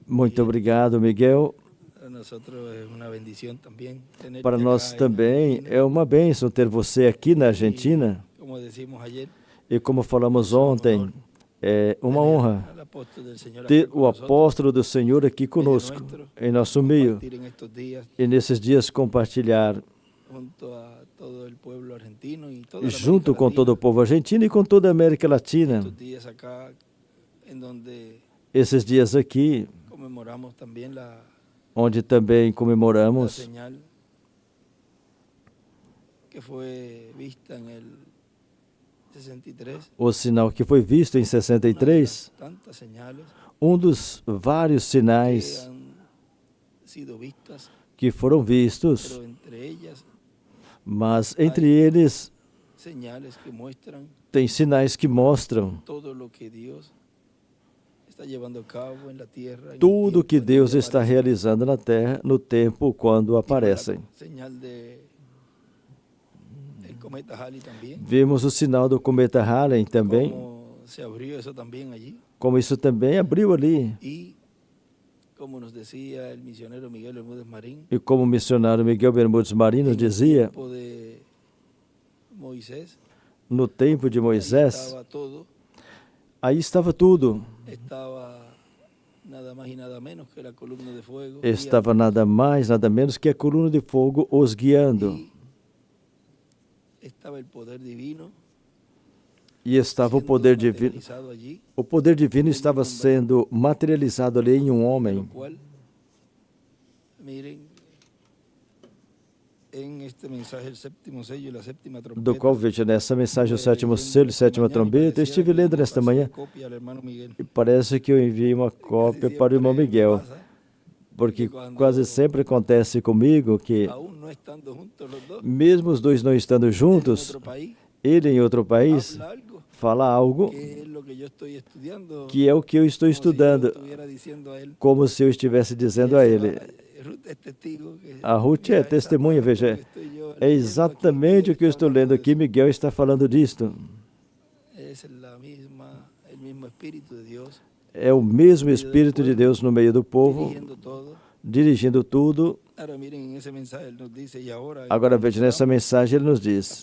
Muito obrigado, Miguel. Para nós também é uma bênção ter você aqui na Argentina. E como falamos ontem, é uma honra ter o apóstolo do Senhor aqui conosco, em nosso meio, e nesses dias compartilhar junto com todo o povo argentino e com toda a América Latina. Esses dias aqui, onde também comemoramos o sinal que foi visto em 63, um dos vários sinais que foram vistos, mas entre eles tem sinais que mostram tudo que Deus está realizando na Terra no tempo quando aparecem. Vimos o sinal do cometa Halley também, como isso também abriu ali. E como o missionário Miguel Bermúdez Marim nos dizia, no tempo de Moisés, aí estava tudo. Estava nada mais, nada menos que a coluna de fogo os guiando. E estava o poder divino. O poder divino estava sendo materializado ali em um homem. Do qual vejo nessa mensagem o sétimo selo e sétima trombeta. Eu estive lendo nesta manhã e parece que eu enviei uma cópia para o irmão Miguel, porque quase sempre acontece comigo que, mesmo os dois não estando juntos, ele em outro país fala algo que é o que eu estou estudando, como se eu estivesse dizendo a ele. A Ruth é testemunha, veja, é exatamente o que eu estou lendo aqui, Miguel está falando disto. É o mesmo Espírito de Deus no meio do povo, dirigindo tudo. Agora veja, nessa mensagem ele nos diz,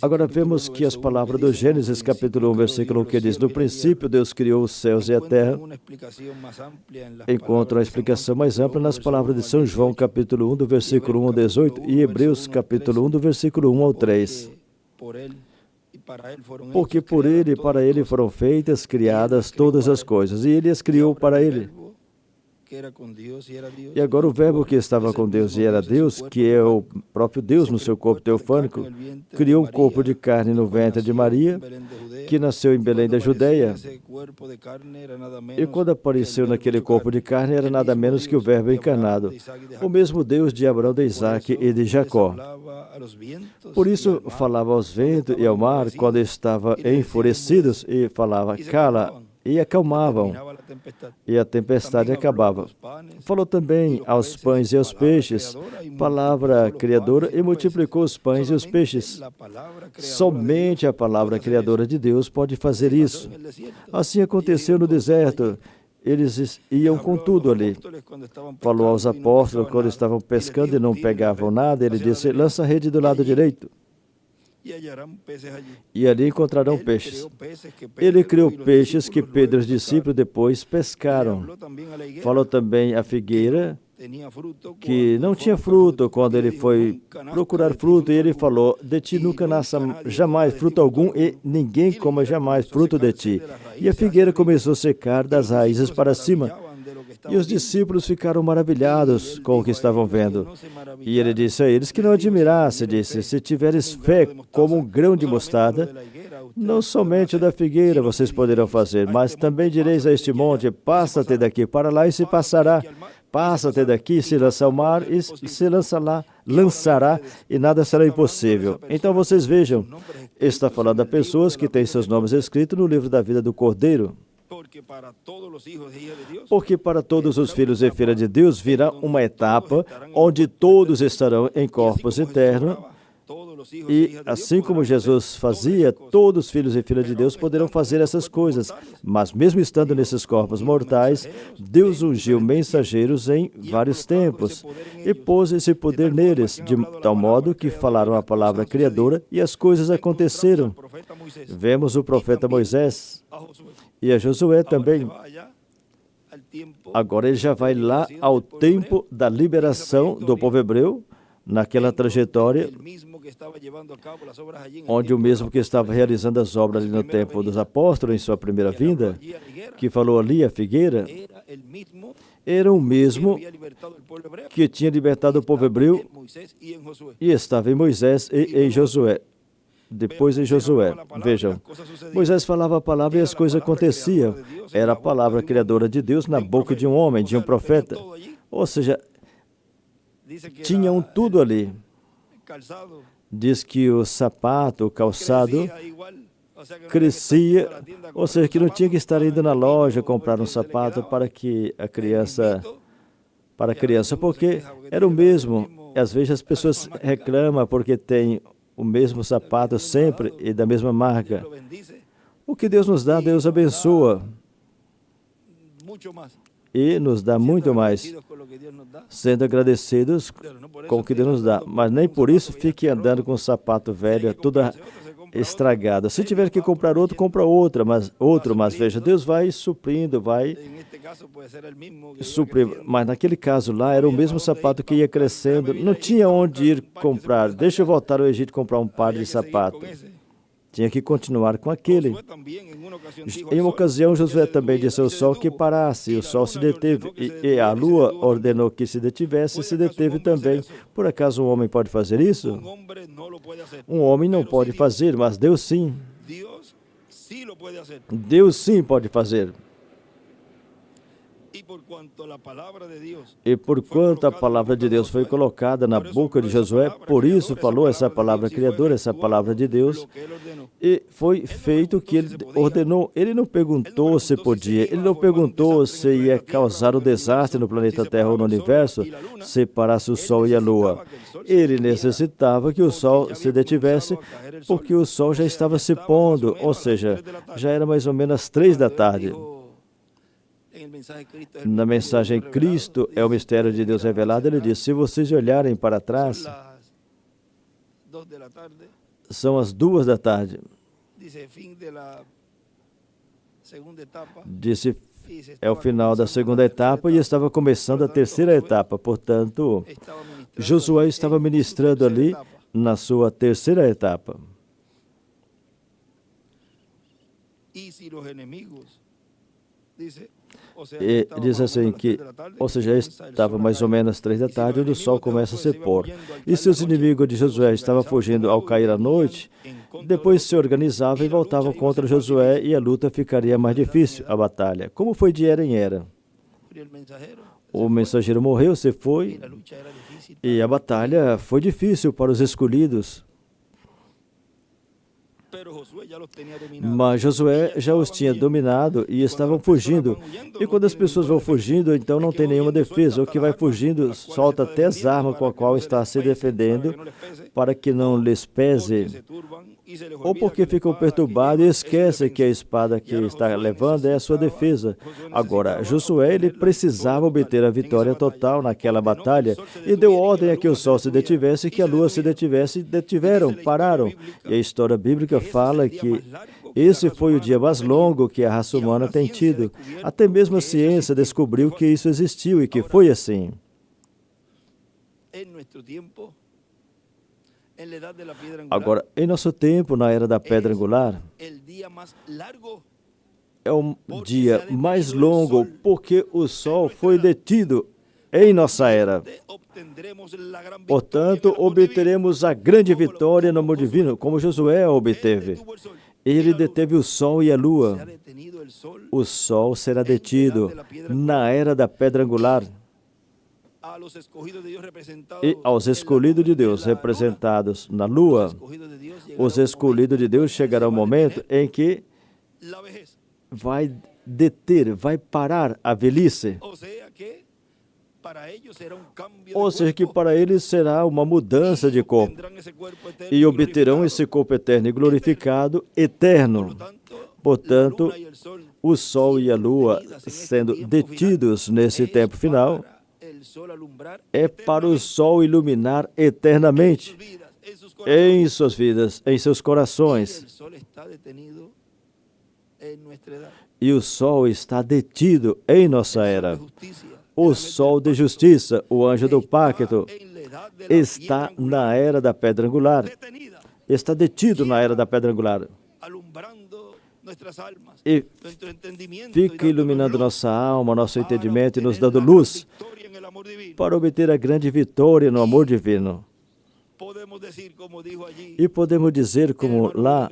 agora vemos que as palavras do Gênesis capítulo 1, versículo 1, que diz, no princípio Deus criou os céus e a terra, encontram a explicação mais ampla nas palavras de São João capítulo 1, do versículo 1 ao 18, e Hebreus capítulo 1, do versículo 1 ao 3. Porque por ele e para ele foram feitas, criadas todas as coisas, e ele as criou para ele. E agora o verbo que estava com Deus e era Deus, que é o próprio Deus no seu corpo teofânico, criou um corpo de carne no ventre de Maria, que nasceu em Belém da Judeia. E quando apareceu naquele corpo de carne, era nada menos que o verbo encarnado, o mesmo Deus de Abraão, de Isaac e de Jacó. Por isso falava aos ventos e ao mar, quando estavam enfurecidos, e falava, cala, e acalmavam, e a tempestade acabava. Falou também aos pães e aos peixes, palavra criadora, e multiplicou os pães e os peixes. Somente a palavra criadora de Deus pode fazer isso. Assim aconteceu no deserto. Eles iam com tudo ali. Falou aos apóstolos quando estavam pescando e não pegavam nada, ele disse, lança a rede do lado direito. E ali encontrarão peixes. Ele criou peixes que Pedro e os discípulos depois pescaram. Falou também à figueira que não tinha fruto quando ele foi procurar fruto, e ele falou, de ti nunca nasça jamais fruto algum, e ninguém coma jamais fruto de ti. E a figueira começou a secar das raízes para cima. E os discípulos ficaram maravilhados com o que estavam vendo. E ele disse a eles que não admirasse, disse, se tiveres fé como um grão de mostarda, não somente o da figueira vocês poderão fazer, mas também direis a este monte, passa-te daqui para lá e se passará. Passa-te daqui, se lança ao mar e se lançará, e nada será impossível. Então vocês vejam, está falando a pessoas que têm seus nomes escritos no livro da vida do Cordeiro. Porque para todos os filhos e filhas de Deus virá uma etapa onde todos estarão em corpos eternos, E assim como Jesus fazia, todos os filhos e filhas de Deus poderão fazer essas coisas. Mas mesmo estando nesses corpos mortais, Deus ungiu mensageiros em vários tempos e pôs esse poder neles, de tal modo que falaram a palavra criadora e as coisas aconteceram. Vemos o profeta Moisés e a Josué também. Agora ele já vai lá ao tempo da liberação do povo hebreu, naquela trajetória, onde o mesmo que estava realizando as obras ali no tempo dos apóstolos, em sua primeira vinda, que falou ali a figueira, era o mesmo que tinha libertado o povo hebreu e estava em Moisés e em Josué. Depois em Josué, vejam, Moisés falava a palavra e as coisas aconteciam. Era a palavra criadora de Deus na boca de um homem, de um profeta. Ou seja, tinham tudo ali. Diz que o sapato, o calçado, crescia, ou seja, que não tinha que estar indo na loja comprar um sapato para a criança, porque era o mesmo. Às vezes as pessoas reclamam porque tem o mesmo sapato sempre e da mesma marca. O que Deus nos dá, Deus abençoa. E nos dá muito mais, sendo agradecidos com o que Deus nos dá. Mas nem por isso fique andando com um sapato velho, tudo estragado. Se tiver que comprar outro, compra outro, mas veja, Deus vai suprindo, vai suprir. Mas naquele caso lá, era o mesmo sapato que ia crescendo, não tinha onde ir comprar. Deixa eu voltar ao Egito e comprar um par de sapato. Tinha que continuar com aquele. Em uma ocasião, Josué também disse ao sol que parasse, e o sol se deteve, e a lua ordenou que se detivesse, e se deteve também. Por acaso um homem pode fazer isso? Um homem não pode fazer, mas Deus sim. Deus sim pode fazer. E por quanto a palavra de Deus foi colocada na boca de Josué, por isso falou essa palavra criadora, essa palavra de Deus, e foi feito o que ele ordenou. Ele não perguntou se podia, ele não perguntou se ia causar um desastre no planeta Terra ou no universo, se parasse o sol e a lua. Ele necessitava que o sol se detivesse, porque o sol já estava se pondo, ou seja, já era mais ou menos às 3 da tarde. Na mensagem Cristo é o mistério de Deus revelado, ele diz, se vocês olharem para trás, são as 2 da tarde. Disse, é o final da segunda etapa e estava começando a terceira etapa. Portanto, Josué estava ministrando ali na sua terceira etapa. E diz assim que, ou seja, estava mais ou menos às 3 da tarde, onde o sol começa a se pôr. E seus inimigos de Josué estavam fugindo ao cair a noite, depois se organizavam e voltavam contra Josué e a luta ficaria mais difícil, a batalha. Como foi de era em era. O mensageiro morreu, se foi, e a batalha foi difícil para os escolhidos. Mas Josué já os tinha dominado e estavam fugindo. E quando as pessoas vão fugindo, então não tem nenhuma defesa. O que vai fugindo solta até as armas com a qual está se defendendo para que não lhes pese. Ou porque ficam perturbados e esquecem que a espada que está levando é a sua defesa. Agora, Josué, ele precisava obter a vitória total naquela batalha e deu ordem a que o sol se detivesse e que a lua se detivesse e detiveram, pararam. E a história bíblica fala que esse foi o dia mais longo que a raça humana tem tido. Até mesmo a ciência descobriu que isso existiu e que foi assim. Agora, em nosso tempo, na era da pedra angular, é o dia mais longo porque o sol foi detido em nossa era. Portanto, obteremos a grande vitória no mundo divino, como Josué obteve. Ele deteve o sol e a lua. O sol será detido na era da pedra angular. E aos escolhidos de Deus representados na lua, os escolhidos de Deus chegará o momento em que vai deter, vai parar a velhice. Ou seja, que para eles será uma mudança de corpo e obterão esse corpo eterno e glorificado, eterno. Portanto, o Sol e a Lua, sendo detidos nesse tempo final, é para o Sol iluminar eternamente em suas vidas, em seus corações. E o Sol está detido em nossa era. O Sol de justiça, o anjo do pacto, está na era da pedra angular. Está detido na era da pedra angular. E fica iluminando nossa alma, nosso entendimento e nos dando luz para obter a grande vitória no amor divino. E podemos dizer, como lá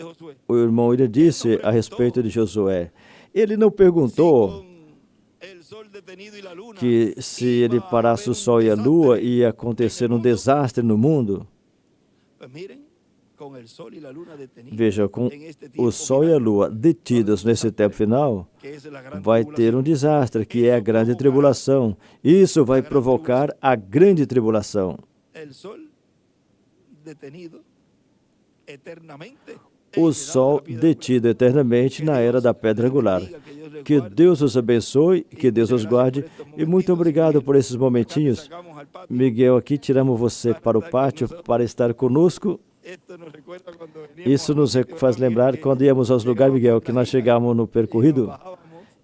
o irmão ele disse a respeito de Josué, ele não perguntou que se ele parasse o Sol e a Lua ia acontecer um desastre no mundo. Veja, com o Sol e a Lua detidos nesse tempo final, vai ter um desastre, que é a grande tribulação. Isso vai provocar a grande tribulação. O Sol detido eternamente na era da pedra angular. Que Deus os abençoe, que Deus os guarde, e muito obrigado por esses momentinhos. Miguel, aqui tiramos você para o pátio para estar conosco. Isso nos faz lembrar quando íamos aos lugares, Miguel, que nós chegávamos no percorrido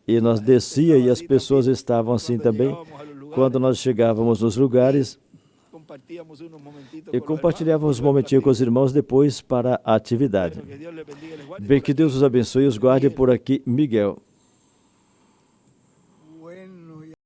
e nós descia e as pessoas estavam assim também. Quando nós chegávamos nos lugares e compartilhávamos um momentinho com os irmãos depois para a atividade. Bem, que Deus os abençoe e os guarde por aqui, Miguel.